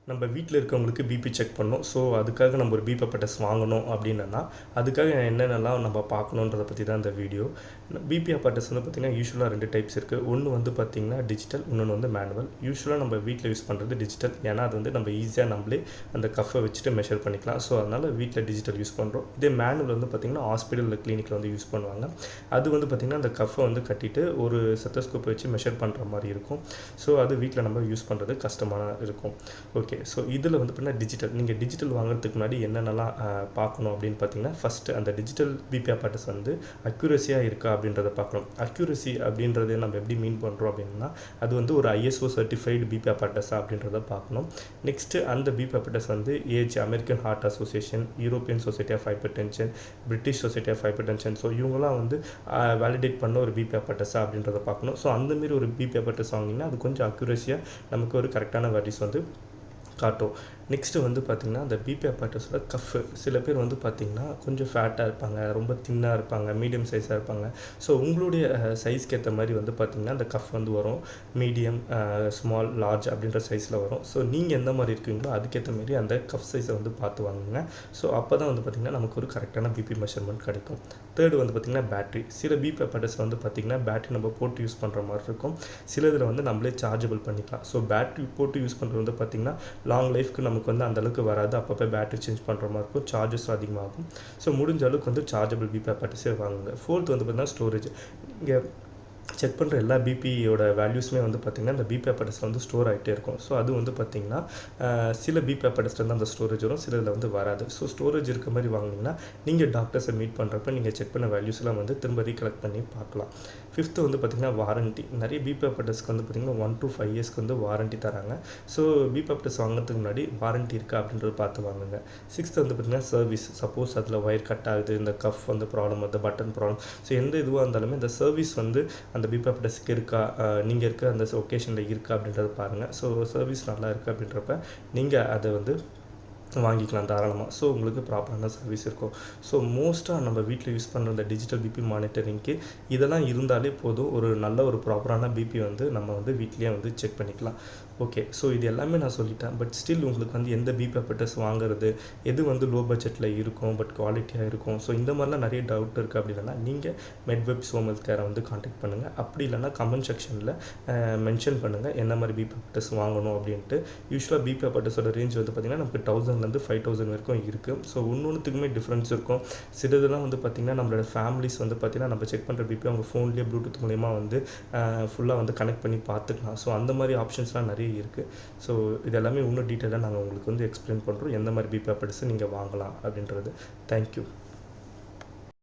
நம்ம வீட்டில் இருக்கவங்களுக்கு பிபி செக் பண்ணணும். ஸோ அதுக்காக நம்ம ஒரு பிபி apparatus வாங்கணும் அப்படின்னா அதுக்காக என்னென்னலாம் நம்ம பார்க்கணுன்றத பற்றி தான் இந்த வீடியோ. பிபி apparatus வந்து பார்த்திங்கன்னா யூஸ்வலாக 2 டைப்ஸ் இருக்குது. ஒன்று வந்து பார்த்திங்கன்னா டிஜிட்டல், இன்னொன்று வந்து மேனுவல். யூஸ்வலாக நம்ம வீட்டில் யூஸ் பண்ணுறது டிஜிட்டல். ஏன்னா அது வந்து நம்ம ஈஸியாக நம்மளே அந்த கஃபை வச்சுட்டு மெஷர் பண்ணிக்கலாம். ஸோ அதனால் வீட்டில் டிஜிட்டல் யூஸ் பண்ணுறோம். இதே மேனுவல் வந்து பார்த்திங்கன்னா ஹாஸ்பிட்டலில் கிளினிக்கில் வந்து யூஸ் பண்ணுவாங்க. அது வந்து பார்த்திங்கன்னா அந்த கஃபை வந்து கட்டிட்டு ஒரு ஸ்டெத்தோஸ்கோப் வச்சு மெஷர் பண்ணுற மாதிரி இருக்கும். ஸோ அது வீட்டில் நம்ம யூஸ் பண்ணுறது கஷ்டமாக இருக்கும். ஓகே, ஸோ இதில் வந்து பார்த்தீங்கன்னா டிஜிட்டல், நீங்கள் டிஜிட்டல் வாங்குறதுக்கு முன்னாடி என்னென்னலாம் பார்க்கணும் அப்படின்னு பார்த்தீங்கன்னா, ஃபஸ்ட்டு அந்த டிஜிட்டல் பிபி apparatus வந்து அக்யூரஸியாக இருக்கா அப்படின்றத பார்க்கணும். அக்யூரஸி அப்படின்றது நம்ம எப்படி மீன் பண்ணுறோம் அப்படின்னா, அது வந்து ஒரு ISO சர்டிஃபைடு பிபி apparatus அப்படின்றத பார்க்கணும். நெக்ஸ்ட்டு அந்த பிபி apparatus வந்து American heart association, European society of hypertension, British society of hypertension, so இவங்களாம் வந்து வேலிடேட் பண்ண ஒரு பிபி apparatus அப்படின்றத பார்க்கணும். ஸோ அந்தமாரி ஒரு பிபி apparatus வாங்கினீங்கன்னா அது கொஞ்சம் அக்யூரஸியாக நமக்கு ஒரு கரெக்டான வேல்யூஸ் வந்து காட்டும். நெக்ஸ்ட்டு வந்து பார்த்திங்கன்னா அந்த பிபி apparatusல கஃப்பு, சில பேர் வந்து பார்த்திங்கன்னா கொஞ்சம் ஃபேட்டாக இருப்பாங்க, ரொம்ப தின்னாக இருப்பாங்க, மீடியம் சைஸாக இருப்பாங்க. ஸோ உங்களுடைய சைஸ்க்கு ஏற்ற மாதிரி வந்து பார்த்திங்கன்னா அந்த கஃப் வந்து வரும். மீடியம், ஸ்மால், லார்ஜ் அப்படின்ற சைஸில் வரும். ஸோ நீங்கள் எந்த மாதிரி இருக்கீங்களோ அதுக்கேற்ற மாரி அந்த கஃப் சைஸை வந்து பார்த்து வாங்குங்க. ஸோ அப்போ தான் வந்து பார்த்திங்கன்னா நமக்கு ஒரு கரெக்டான பிபி மெஷர்மெண்ட் கிடைக்கும். தேர்டு வந்து பார்த்திங்கன்னா பேட்ரி. சில பிபி apparatus வந்து பார்த்திங்கன்னா பேட்ரி நம்ம போட்டு யூஸ் பண்ணுற மாதிரி இருக்கும். சிலதில் வந்து நம்மளே சார்ஜபிள் பண்ணிக்கலாம். ஸோ பேட்ரி போட்டு யூஸ் பண்ணுறது வந்து பார்த்திங்கன்னா லாங் லைஃப்க்கு நமக்கு வந்து அந்தளவுக்கு வராது. அப்பப்போ பேட்டரி சேஞ்ச் பண்ணுற மாதிரி இருக்கும், சார்ஜஸும் அதிகமாகும். ஸோ முடிஞ்ச அளவுக்கு வந்து சார்ஜபிள் பிபி apparatus வாங்குங்க. ஃபோர்த் வந்து பார்த்திங்கன்னா ஸ்டோரேஜ். இங்கே செக் பண்ணுற எல்லா பிபியோட வேல்யூஸுமே வந்து பார்த்திங்கன்னா இந்த பிபி apparatusல வந்து ஸ்டோர் ஆகிட்டே இருக்கும். ஸோ அது வந்து பார்த்திங்கன்னா சில பிபி apparatusல வந்து அந்த ஸ்டோரேஜ் வரும், சிலதில் வந்து வராது. ஸோ ஸ்டோரேஜ் இருக்க மாதிரி வாங்கினீங்கன்னா நீங்கள் டாக்டர்ஸை மீட் பண்ணுறப்ப நீங்கள் செக் பண்ண வேல்யூஸ்லாம் வந்து திரும்ப ரீகலெக்ட் பண்ணி பார்க்கலாம். ஃபிஃப்த்து வந்து பார்த்திங்கன்னா வாரண்ட்டி. நிறைய பிபி apparatusக்கு வந்து பார்த்திங்கன்னா 1 to 5 இயர்ஸ்க்கு வந்து வாரண்ட்டி தராங்க. ஸோ பிபி apparatus வாங்குறதுக்கு முன்னாடி வாரண்ட்டி இருக்கா அப்படின்றத பார்த்து வாங்குங்க. சிக்ஸ்த்து வந்து பார்த்திங்கன்னா சர்வீஸ். சப்போஸ் அதில் ஒயர் கட் ஆகுது, இந்த கஃப் வந்து ப்ராப்ளம் வந்து பட்டன் ப்ராப்ளம், ஸோ எந்த இதுவாக இருந்தாலுமே இந்த சர்வீஸ் வந்து அந்த பிபி apparatusக்கு இருக்கா, நீங்கள் இருக்க அந்த ஒகேஷனில் இருக்கா அப்படின்றத பாருங்கள். ஸோ சர்வீஸ் நல்லா இருக்குது அப்படின்றப்ப நீங்கள் அதை வந்து வாங்கிக்கலாம் தாராளமாக. ஸோ உங்களுக்கு ப்ராப்பரான சர்வீஸ் இருக்கும். ஸோ மோஸ்ட்டாக நம்ம வீட்டில் யூஸ் பண்ணுற இந்த டிஜிட்டல் பிபி மானிட்டரிங்க்கு இதெல்லாம் இருந்தாலே போதும். ஒரு நல்ல ஒரு ப்ராப்பரான பிபி வந்து நம்ம வந்து வீட்லேயே வந்து செக் பண்ணிக்கலாம். ஓகே, ஸோ இது எல்லாமே நான் சொல்லிட்டேன். பட் ஸ்டில் உங்களுக்கு வந்து எந்த பிபி apparatus வாங்குறது, எது வந்து லோ பட்ஜெட்டில் இருக்கும் பட் குவாலிட்டியாக இருக்கும், ஸோ இந்த மாதிரிலாம் நிறைய டவுட் இருக்குது அப்படின்னா நீங்கள் மெட்வெப்ஸ் ஹோம் ஹெல்த் கேரை வந்து காண்டாக்ட் பண்ணுங்கள். அப்படி இல்லைனா கமெண்ட் செக்ஷனில் மென்ஷன் பண்ணுங்கள் என்ன மாதிரி பிபி apparatus வாங்கணும் அப்படின்ட்டு. யூஸ்வலாக பிபி apparatusோட ரேஞ்ச் வந்து பார்த்திங்கன்னா நமக்கு 1000லேருந்து 5000 வரைக்கும் இருக்குது. ஸோ ஒன்றுத்துக்குமே டிஃப்ரென்ஸ் இருக்கும். சிலதெல்லாம் வந்து பார்த்திங்கன்னா நம்மளோட ஃபேமிலிஸ் வந்து பார்த்திங்கன்னா நம்ம செக் பண்ணுற பிபி அவங்க ஃபோன்லேயே ப்ளூடூத் மூலயமா வந்து ஃபுல்லாக வந்து கனெக்ட் பண்ணி பார்த்துக்கலாம். ஸோ அந்த மாதிரி ஆப்ஷன்ஸ்லாம் நிறைய இருக்குது. ஸோ இது எல்லாமே இன்னும் டீட்டெயிலாக நாங்கள் உங்களுக்கு வந்து எக்ஸ்பிளைன் பண்ணுறோம் எந்த மாதிரி பிபி apparatus நீங்கள் வாங்கலாம் அப்படின்றது. தேங்க்யூ.